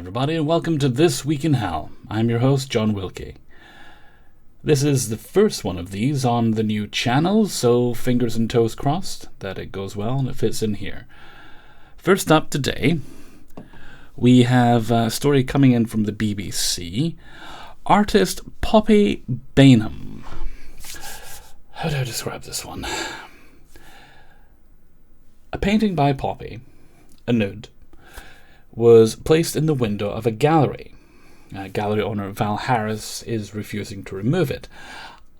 everybody, and welcome to This Week in Hell. I'm your host, John Wilkie. This is the first one of these on the new channel, so fingers and toes crossed that it goes well and it fits in here. First up today, we have a story coming in from the BBC. Artist Poppy Bainham. How do I describe this one? A painting by Poppy, a nude, was placed in the window of a gallery. Gallery owner Val Harris is refusing to remove it.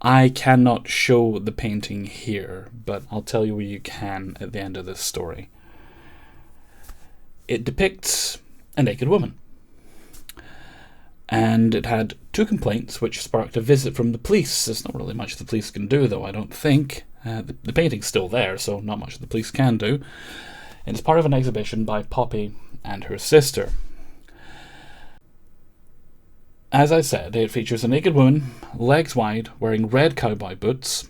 I cannot show the painting here, but I'll tell you where you can at the end of this story. It depicts a naked woman, and it had 2 complaints which sparked a visit from the police. There's not really much the police can do, though, I don't think. The painting's still there, so not much the police can do. It's part of an exhibition by Poppy and her sister. As I said, it features a naked woman, legs wide, wearing red cowboy boots,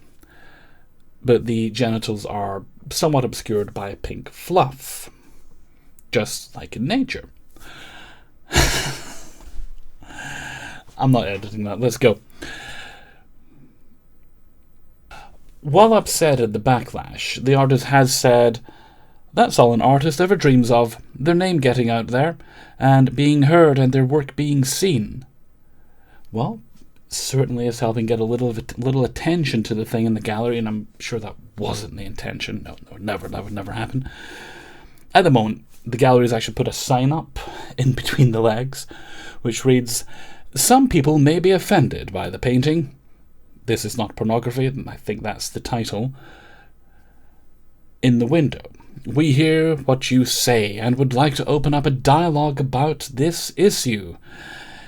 but the genitals are somewhat obscured by a pink fluff, just like in nature. I'm not editing that, let's go. While upset at the backlash, the artist has said, "That's all an artist ever dreams of, their name getting out there, and being heard and their work being seen." Well, certainly is helping get a little attention to the thing in the gallery, and I'm sure that wasn't the intention. No, never, that would never happen. At the moment, the gallery has actually put a sign up in between the legs, which reads, "Some people may be offended by the painting. This is not pornography," and I think that's the title. "In the window, we hear what you say and would like to open up a dialogue about this issue.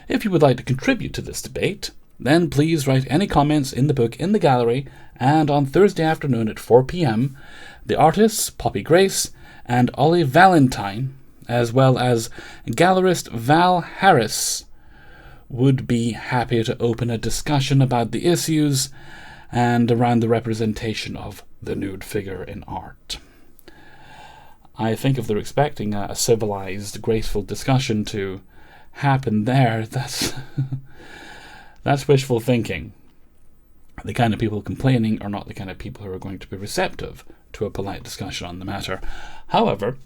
If you would like to contribute to this debate, then please write any comments in the book in the gallery, and on Thursday afternoon at 4 p.m, the artists Poppy Grace and Ollie Valentine, as well as gallerist Val Harris, would be happy to open a discussion about the issues and around the representation of the nude figure in art." I think if they're expecting a civilized, graceful discussion to happen there, that's wishful thinking. The kind of people complaining are not the kind of people who are going to be receptive to a polite discussion on the matter. However,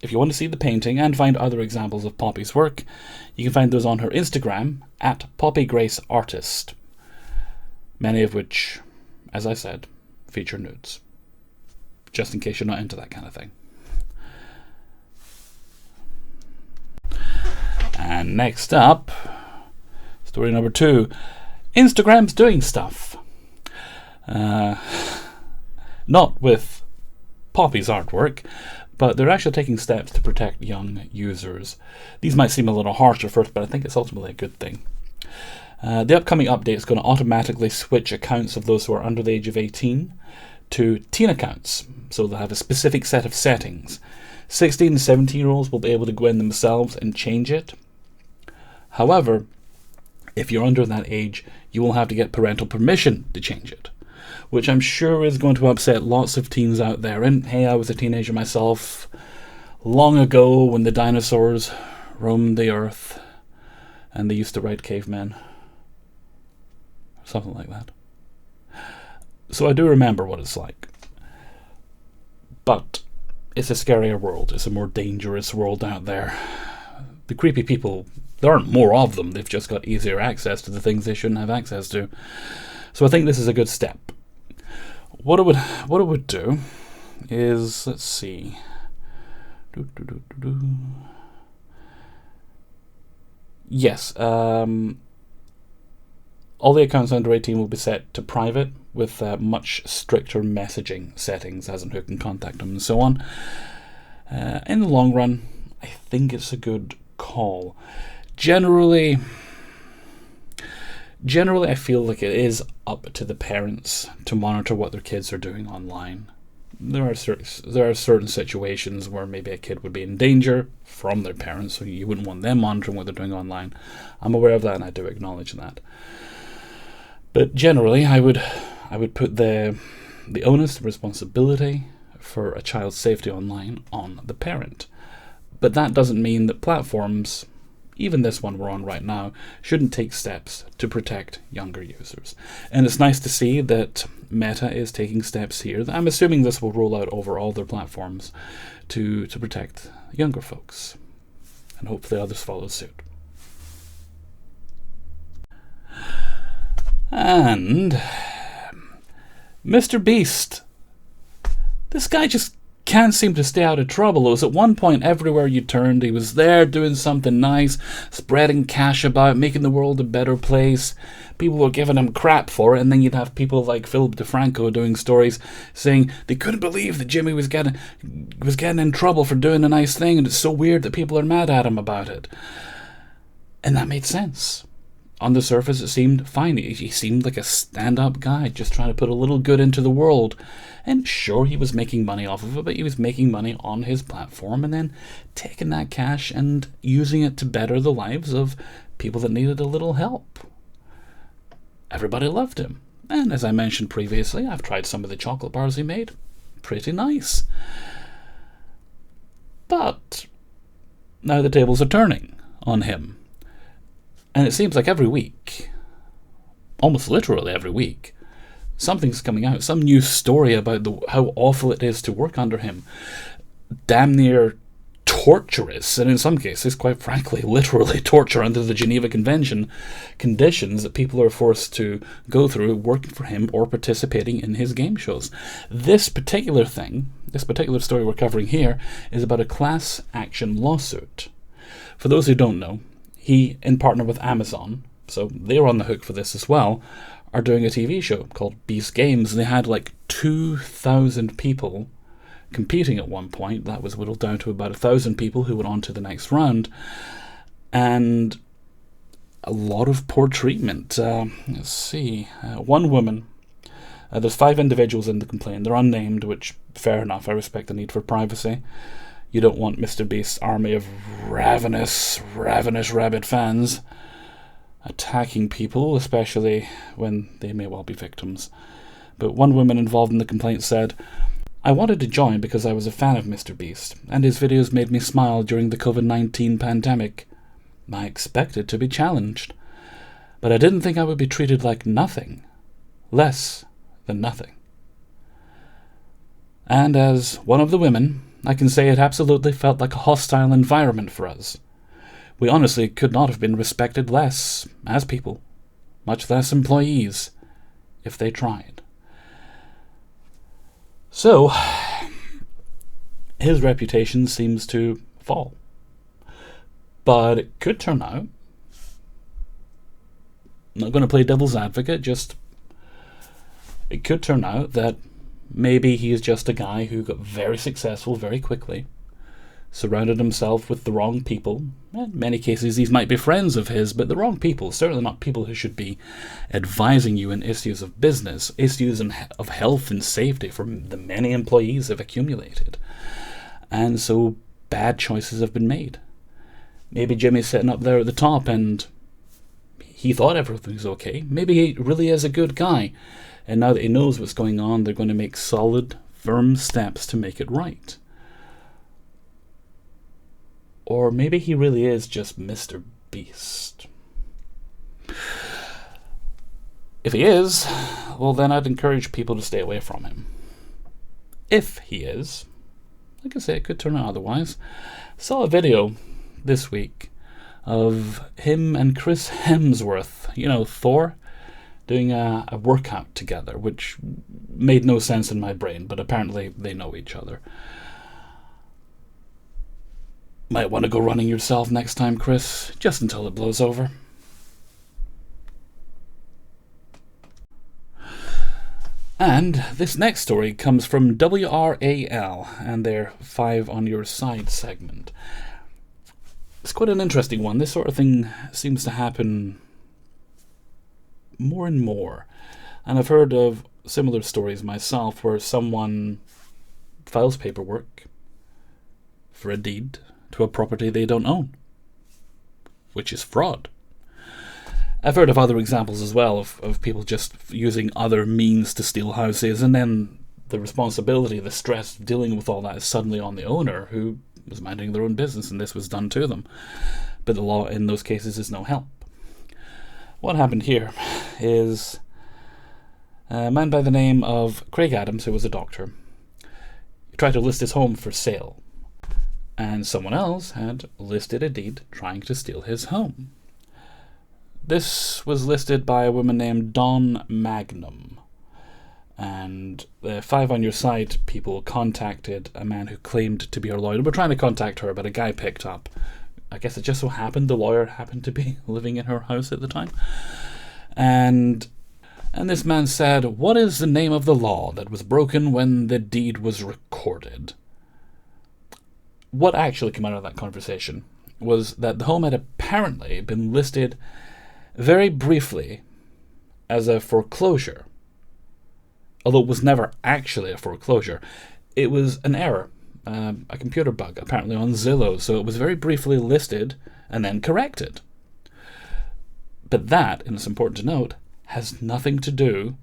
if you want to see the painting and find other examples of Poppy's work, you can find those on her Instagram at PoppyGraceArtist, many of which, as I said, feature nudes, just in case you're not into that kind of thing. And next up, story number 2, Instagram's doing stuff. Not with Poppy's artwork, but they're actually taking steps to protect young users. These might seem a little harsh at first, but I think it's ultimately a good thing. The upcoming update is going to automatically switch accounts of those who are under the age of 18 to teen accounts, so they'll have a specific set of settings. 16 and 17-year-olds will be able to go in themselves and change it. However, if you're under that age, you will have to get parental permission to change it, which I'm sure is going to upset lots of teens out there. And hey, I was a teenager myself long ago when the dinosaurs roamed the earth and they used to ride cavemen. Something like that. So I do remember what it's like. But it's a scarier world. It's a more dangerous world out there. The creepy people, there aren't more of them. They've just got easier access to the things they shouldn't have access to. So I think this is a good step. What it would do is, let's see. Yes, all the accounts under 18 will be set to private with much stricter messaging settings, as in who can contact them and so on. In the long run, I think it's a good call. Generally, I feel like it is up to the parents to monitor what their kids are doing online. There are certain situations where maybe a kid would be in danger from their parents, so you wouldn't want them monitoring what they're doing online. I'm aware of that, and I do acknowledge that. But generally, I would put the onus, the responsibility for a child's safety online on the parent. But that doesn't mean that platforms even this one we're on right now, shouldn't take steps to protect younger users. And it's nice to see that Meta is taking steps here. I'm assuming this will roll out over all their platforms to protect younger folks. And hopefully others follow suit. And Mr. Beast. This guy just can't seem to stay out of trouble. It was at one point everywhere you turned, he was there doing something nice, spreading cash about, making the world a better place. People were giving him crap for it, and then you'd have people like Philip DeFranco doing stories saying they couldn't believe that Jimmy was getting in trouble for doing a nice thing, and it's so weird that people are mad at him about it. And that made sense. On the surface, it seemed fine. He seemed like a stand-up guy, just trying to put a little good into the world. And sure, he was making money off of it, but he was making money on his platform and then taking that cash and using it to better the lives of people that needed a little help. Everybody loved him. And as I mentioned previously, I've tried some of the chocolate bars he made. Pretty nice. But now the tables are turning on him. And it seems like every week, almost literally every week, something's coming out, some new story about how awful it is to work under him. Damn near torturous, and in some cases, quite frankly, literally torture under the Geneva Convention conditions that people are forced to go through working for him or participating in his game shows. This particular story we're covering here, is about a class action lawsuit. For those who don't know, he, in partner with Amazon, so they're on the hook for this as well, are doing a TV show called Beast Games. They had like 2,000 people competing at one point. That was whittled down to about 1,000 people who went on to the next round. And a lot of poor treatment. Let's see. One woman. There's 5 individuals in the complaint. They're unnamed, which, fair enough. I respect the need for privacy. You don't want Mr. Beast's army of ravenous rabid fans attacking people, especially when they may well be victims. But one woman involved in the complaint said, "I wanted to join because I was a fan of Mr. Beast, and his videos made me smile during the COVID-19 pandemic. I expected to be challenged, but I didn't think I would be treated like nothing, less than nothing." And as one of the women, I can say it absolutely felt like a hostile environment for us. We honestly could not have been respected less as people, much less employees, if they tried. So, his reputation seems to fall. But it could turn out, I'm not going to play devil's advocate, it could turn out that maybe he is just a guy who got very successful very quickly, surrounded himself with the wrong people. In many cases, these might be friends of his, but the wrong people, certainly not people who should be advising you in issues of business, issues of health and safety for the many employees have accumulated. And so bad choices have been made. Maybe Jimmy's sitting up there at the top and he thought everything was okay. Maybe he really is a good guy. And now that he knows what's going on, they're going to make solid, firm steps to make it right. Or maybe he really is just Mr. Beast. If he is, well then I'd encourage people to stay away from him. If he is, like I say, it could turn out otherwise. I saw a video this week of him and Chris Hemsworth, Thor, doing a workout together, which made no sense in my brain, but apparently they know each other. Might want to go running yourself next time, Chris, just until it blows over. And this next story comes from WRAL and their 5 on Your Side segment. It's quite an interesting one. This sort of thing seems to happen more and more. And I've heard of similar stories myself where someone files paperwork for a deed to a property they don't own, which is fraud. I've heard of other examples as well of people just using other means to steal houses, and then the responsibility, the stress of dealing with all that is suddenly on the owner who was minding their own business and this was done to them. but the law in those cases is no help. What happened here is a man by the name of Craig Adams, who was a doctor, tried to list his home for sale, and someone else had listed a deed trying to steal his home. This was listed by a woman named Dawn Magnum, and the 5 on Your Side people contacted a man who claimed to be her lawyer. They were trying to contact her, but a guy picked up. I guess it just so happened the lawyer happened to be living in her house at the time. And this man said, "What is the name of the law that was broken when the deed was recorded?" What actually came out of that conversation was that the home had apparently been listed very briefly as a foreclosure, although it was never actually a foreclosure. It was an error, a computer bug, apparently on Zillow, so it was very briefly listed and then corrected. But that, and it's important to note, has nothing to do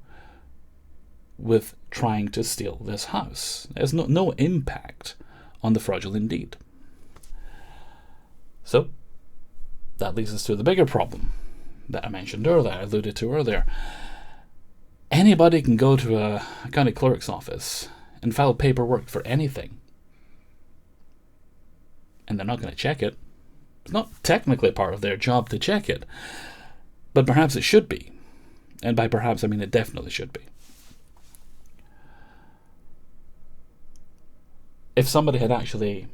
with trying to steal this house. It has no impact on the fraudulent deed. So, that leads us to the bigger problem that I mentioned earlier, I alluded to earlier. Anybody can go to a county clerk's office and file paperwork for anything, and they're not going to check it. It's not technically part of their job to check it, but perhaps it should be. And by perhaps, I mean it definitely should be. If somebody had actually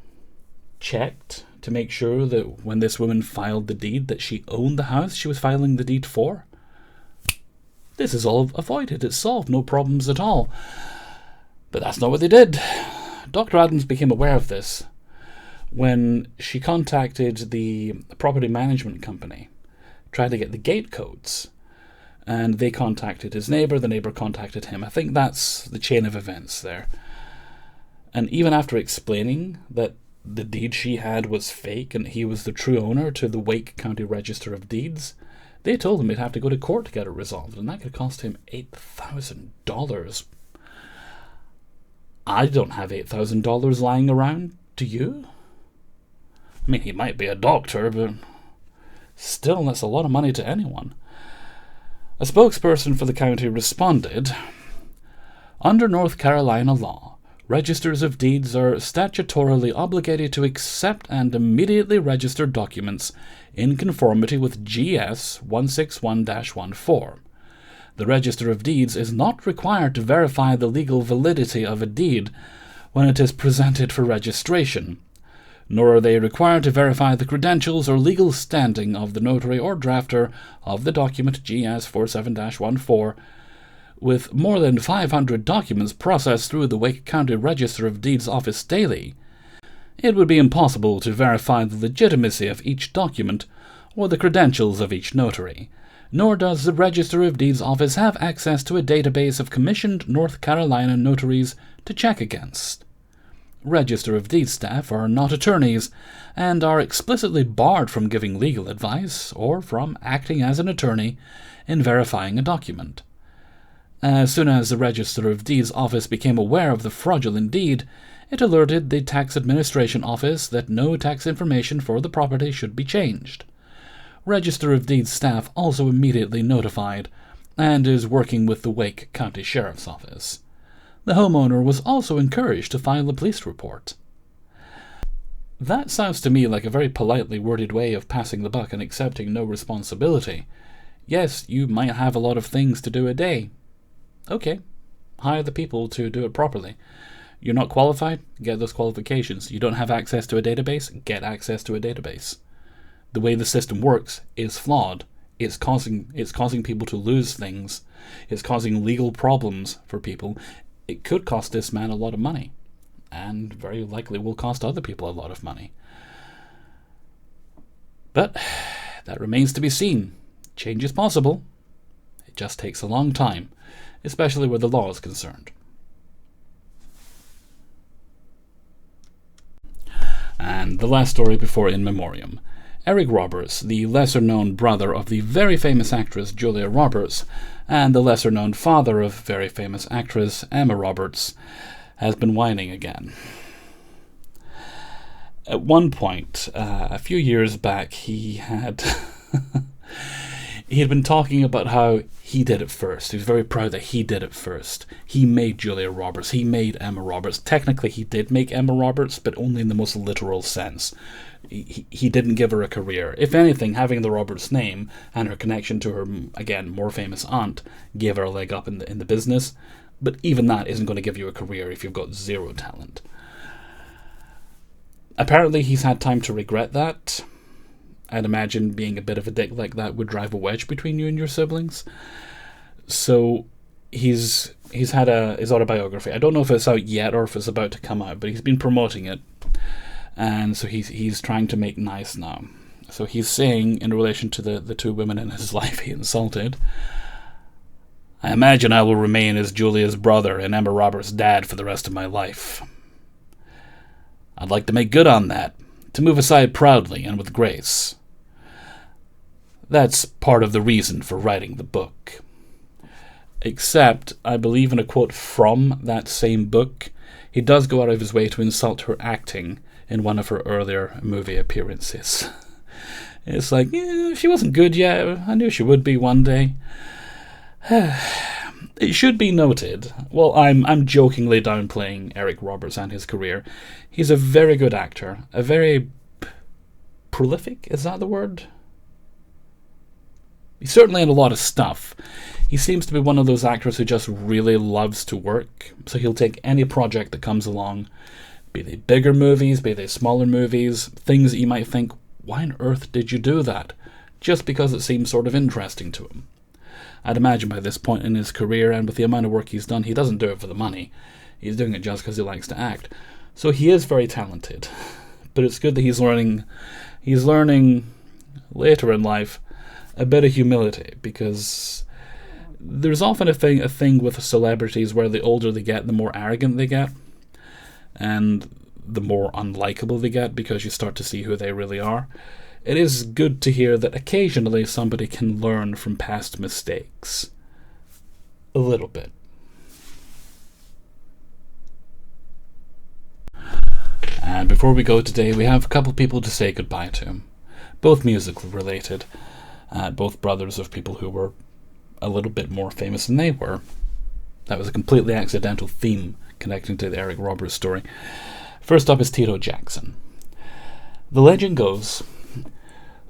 checked to make sure that when this woman filed the deed that she owned the house she was filing the deed for, this is all avoided. It's solved, no problems at all. But that's not what they did. Dr. Adams became aware of this when she contacted the property management company, tried to get the gate codes, and they contacted his neighbour, the neighbour contacted him. I think that's the chain of events there. And even after explaining that the deed she had was fake and he was the true owner to the Wake County Register of Deeds, they told him he'd have to go to court to get it resolved, and that could cost him $8,000. I don't have $8,000 lying around. Do you? I mean, he might be a doctor, but still, that's a lot of money to anyone. A spokesperson for the county responded, "Under North Carolina law, registers of deeds are statutorily obligated to accept and immediately register documents in conformity with GS 161-14. The Register of Deeds is not required to verify the legal validity of a deed when it is presented for registration, nor are they required to verify the credentials or legal standing of the notary or drafter of the document GS 47-14. With more than 500 documents processed through the Wake County Register of Deeds office daily, it would be impossible to verify the legitimacy of each document or the credentials of each notary, nor does the Register of Deeds office have access to a database of commissioned North Carolina notaries to check against. Register of Deeds staff are not attorneys and are explicitly barred from giving legal advice or from acting as an attorney in verifying a document. As soon as the Register of Deeds office became aware of the fraudulent deed, it alerted the Tax Administration Office that no tax information for the property should be changed. Register of Deeds staff also immediately notified and is working with the Wake County Sheriff's Office. The homeowner was also encouraged to file a police report. That sounds to me like a very politely worded way of passing the buck and accepting no responsibility. Yes, you might have a lot of things to do a day. Okay, hire the people to do it properly. You're not qualified? Get those qualifications. You don't have access to a database? Get access to a database. The way the system works is flawed. It's causing people to lose things. It's causing legal problems for people. It could cost this man a lot of money, and very likely will cost other people a lot of money. But that remains to be seen. Change is possible. It just takes a long time, especially where the law is concerned. And the last story before In Memoriam. Eric Roberts, the lesser-known brother of the very famous actress Julia Roberts, and the lesser-known father of very famous actress Emma Roberts, has been whining again. At one point, a few years back, he had he had been talking about how he did it first. He was very proud that he did it first. He made Julia Roberts. He made Emma Roberts. Technically, he did make Emma Roberts, but only in the most literal sense. He didn't give her a career. If anything, having the Roberts name and her connection to her, again, more famous aunt gave her a leg up in the business. But even that isn't going to give you a career if you've got zero talent. Apparently, he's had time to regret that. I'd imagine being a bit of a dick like that would drive a wedge between you and your siblings. So he's had his autobiography. I don't know if it's out yet or if it's about to come out, but he's been promoting it. And so he's trying to make nice now. So he's saying, in relation to the two women in his life he insulted, I imagine I will remain as Julia's brother and Emma Roberts' dad for the rest of my life. I'd like to make good on that, to move aside proudly and with grace. That's part of the reason for writing the book. Except, I believe in a quote from that same book, he does go out of his way to insult her acting in one of her earlier movie appearances. It's like, yeah, she wasn't good yet. I knew she would be one day. It should be noted, well, I'm jokingly downplaying Eric Roberts and his career. He's a very good actor, a very prolific, is that the word? He's certainly in a lot of stuff. He seems to be one of those actors who just really loves to work, so he'll take any project that comes along, be they bigger movies, be they smaller movies, things that you might think, why on earth did you do that? Just because it seems sort of interesting to him. I'd imagine by this point in his career and with the amount of work he's done, he doesn't do it for the money. He's doing it just because he likes to act. So he is very talented. But it's good that he's learning later in life a bit of humility, because there's often a thing with celebrities where the older they get, the more arrogant they get, and the more unlikable they get because you start to see who they really are. It is good to hear that occasionally somebody can learn from past mistakes. A little bit. And before we go today, we have a couple people to say goodbye to. Both musically related. Both brothers of people who were a little bit more famous than they were. That was a completely accidental theme connecting to the Eric Roberts story. First up is Tito Jackson. The legend goes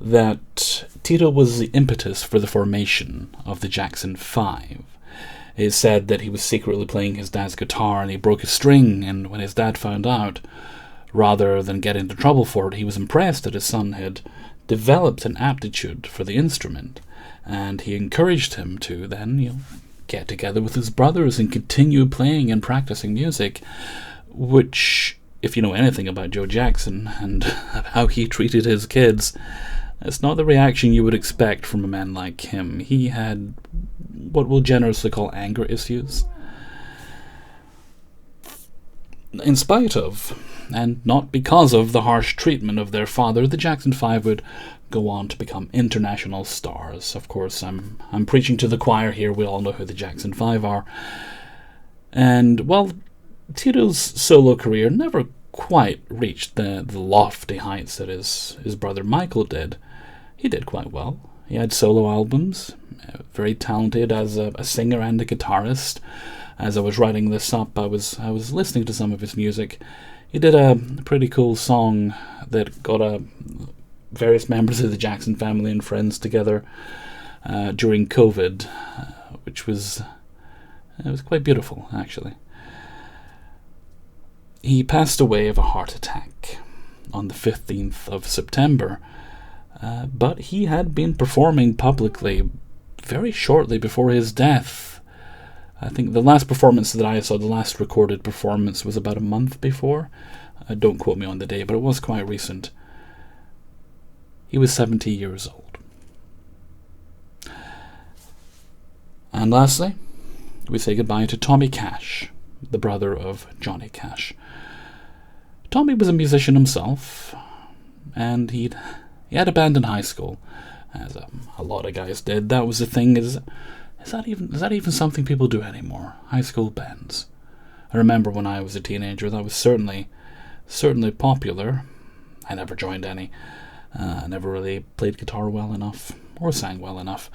that Tito was the impetus for the formation of the Jackson 5. It is said that he was secretly playing his dad's guitar and he broke a string, and when his dad found out, rather than get into trouble for it, he was impressed that his son had developed an aptitude for the instrument, and he encouraged him to then, get together with his brothers and continue playing and practicing music, which, if you know anything about Joe Jackson and how he treated his kids, it's not the reaction you would expect from a man like him. He had what we'll generously call anger issues. In spite of, and not because of, the harsh treatment of their father, the Jackson 5 would go on to become international stars. Of course, I'm preaching to the choir here. We all know who the Jackson 5 are. And, well, Tito's solo career never quite reached the lofty heights that his brother Michael did. He did quite well. He had solo albums, very talented as a singer and a guitarist. As I was writing this up, I was listening to some of his music. He did a pretty cool song that got various members of the Jackson family and friends together during COVID, which was quite beautiful, actually. He passed away of a heart attack on the 15th of September, but he had been performing publicly very shortly before his death. I think the last performance that I saw, the last recorded performance, was about a month before. Don't quote me on the day, but it was quite recent. He was 70 years old. And lastly, we say goodbye to Tommy Cash, the brother of Johnny Cash. Tommy was a musician himself, and he had a band in high school, as a lot of guys did. That was the thing. Is that even something people do anymore? High school bands. I remember when I was a teenager, that was certainly popular. I never joined any. I never really played guitar well enough, or sang well enough.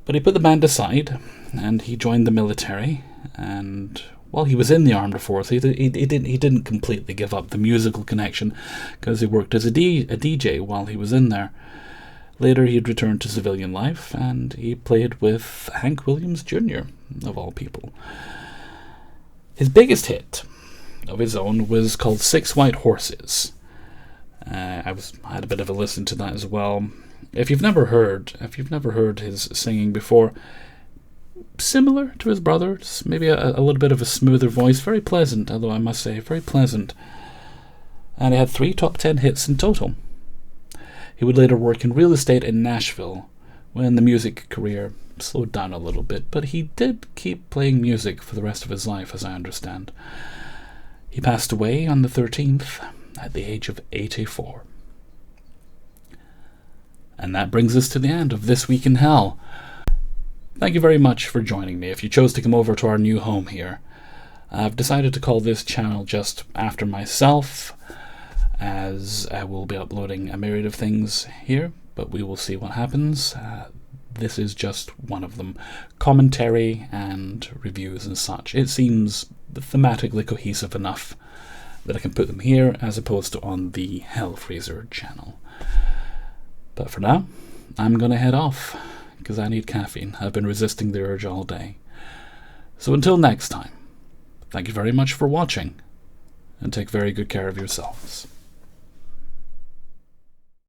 But he put the band aside, and he joined the military, and while he was in the armed forces, he didn't completely give up the musical connection, because he worked as a DJ while he was in there. Later he'd returned to civilian life, and he played with Hank Williams Jr., of all people. His biggest hit of his own was called Six White Horses. I had a bit of a listen to that as well. If you've never heard his singing before, similar to his brother, just maybe a little bit of a smoother voice, very pleasant, although I must say, very pleasant. And he had 3 top 10 hits in total. He would later work in real estate in Nashville when the music career slowed down a little bit, but he did keep playing music for the rest of his life, as I understand. He passed away on the 13th at the age of 84. And that brings us to the end of This Week in Hell. Thank you very much for joining me if you chose to come over to our new home here. I've decided to call this channel just after myself, as I will be uploading a myriad of things here, but we will see what happens. This is just one of them. Commentary and reviews and such. It seems thematically cohesive enough that I can put them here as opposed to on the Hell Freezer channel. But for now, I'm going to head off, because I need caffeine. I've been resisting the urge all day. So until next time, thank you very much for watching, and take very good care of yourselves.